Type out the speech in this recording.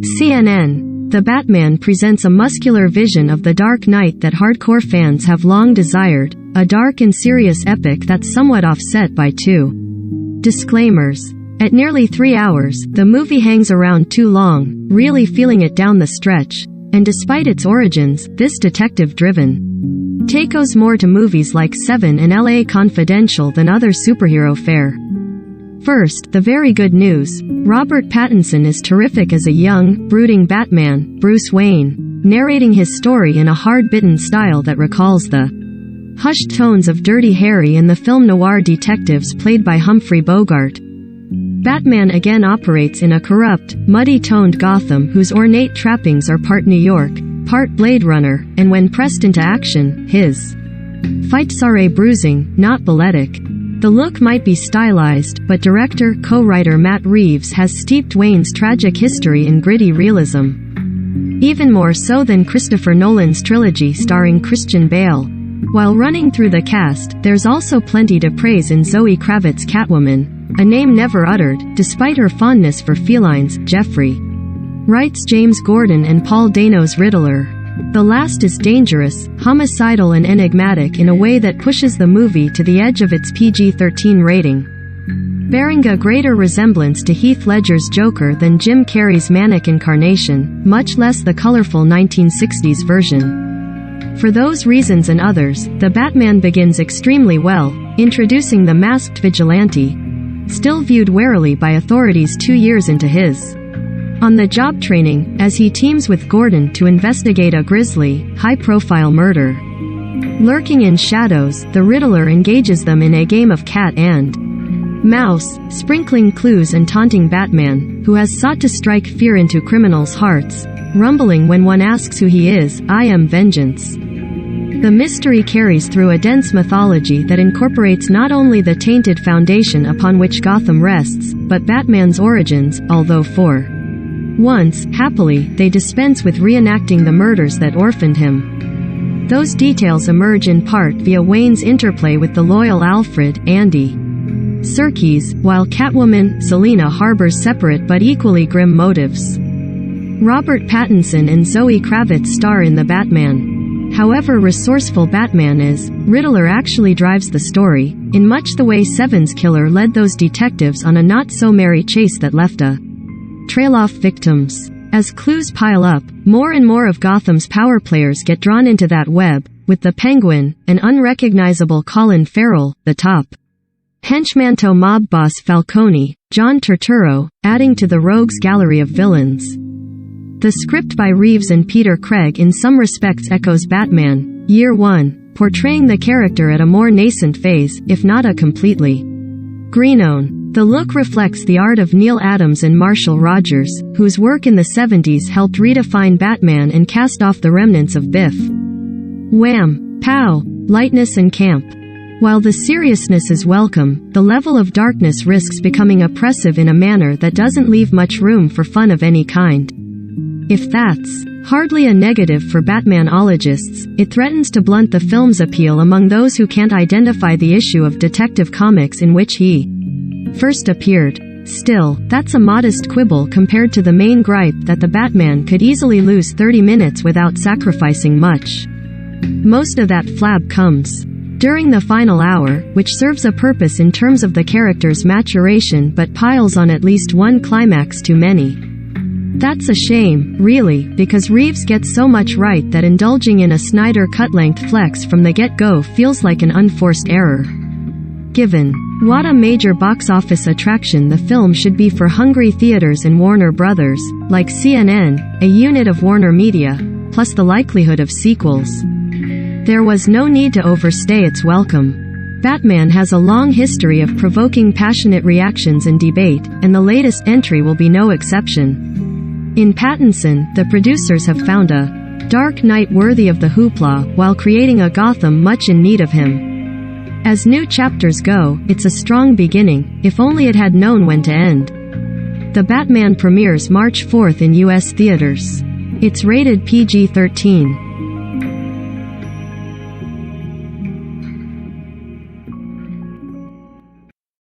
CNN. The Batman presents a muscular vision of the Dark Knight that hardcore fans have long desired, a dark and serious epic that's somewhat offset by two disclaimers. At nearly 3 hours, the movie hangs around too long, really feeling it down the stretch, and despite its origins, this detective-driven take owes more to movies like Seven and LA Confidential than other superhero fare. First, the very good news. Robert Pattinson is terrific as a young, brooding Batman, Bruce Wayne, narrating his story in a hard-bitten style that recalls the hushed tones of Dirty Harry and the film noir detectives played by Humphrey Bogart. Batman again operates in a corrupt, muddy-toned Gotham whose ornate trappings are part New York, part Blade Runner, and when pressed into action, his fights are bruising, not balletic. The look might be stylized, but director, co-writer Matt Reeves has steeped Wayne's tragic history in gritty realism. Even more so than Christopher Nolan's trilogy starring Christian Bale. While running through the cast, there's also plenty to praise in Zoe Kravitz's Catwoman, a name never uttered, despite her fondness for felines, Jeffrey Wright's James Gordon and Paul Dano's Riddler. The last is dangerous, homicidal and enigmatic in a way that pushes the movie to the edge of its PG-13 rating, bearing a greater resemblance to Heath Ledger's Joker than Jim Carrey's manic incarnation, much less the colorful 1960s version. For those reasons and others, The Batman begins extremely well, introducing the masked vigilante, still viewed warily by authorities 2 years into his on-the-job training, as he teams with Gordon to investigate a grisly, high-profile murder. Lurking in shadows, the Riddler engages them in a game of cat and mouse, sprinkling clues and taunting Batman, who has sought to strike fear into criminals' hearts, rumbling when one asks who he is, "I am vengeance." The mystery carries through a dense mythology that incorporates not only the tainted foundation upon which Gotham rests, but Batman's origins, although for once, happily, they dispense with reenacting the murders that orphaned him. Those details emerge in part via Wayne's interplay with the loyal Alfred, Andy Serkis, while Catwoman, Selina harbors separate but equally grim motives. Robert Pattinson and Zoe Kravitz star in The Batman. However resourceful Batman is, Riddler actually drives the story, in much the way Seven's killer led those detectives on a not-so-merry chase that left a trail off victims. As clues pile up, more and more of Gotham's power players get drawn into that web, with the Penguin, an unrecognizable Colin Farrell, the top henchmanto mob boss Falcone, John Turturro, adding to the rogues gallery of villains. The script by Reeves and Peter Craig in some respects echoes Batman, Year One, portraying the character at a more nascent phase, if not a completely greenone. The look reflects the art of Neil Adams and Marshall Rogers, whose work in the 70s helped redefine Batman and cast off the remnants of Biff, Wham, Pow, lightness and camp. While the seriousness is welcome, the level of darkness risks becoming oppressive in a manner that doesn't leave much room for fun of any kind. If that's hardly a negative for Batmanologists, it threatens to blunt the film's appeal among those who can't identify the issue of Detective Comics in which he first appeared. Still, that's a modest quibble compared to the main gripe that the Batman could easily lose 30 minutes without sacrificing much. Most of that flab comes during the final hour, which serves a purpose in terms of the character's maturation but piles on at least one climax too many. That's a shame, really, because Reeves gets so much right that indulging in a Snyder cut-length flex from the get-go feels like an unforced error. Given what a major box office attraction the film should be for hungry theaters and Warner Brothers, like CNN, a unit of Warner Media, plus the likelihood of sequels, there was no need to overstay its welcome. Batman has a long history of provoking passionate reactions and debate, and the latest entry will be no exception. In Pattinson, the producers have found a Dark Knight worthy of the hoopla, while creating a Gotham much in need of him. As new chapters go, it's a strong beginning, if only it had known when to end. The Batman premieres March 4th in US theaters. It's rated PG-13.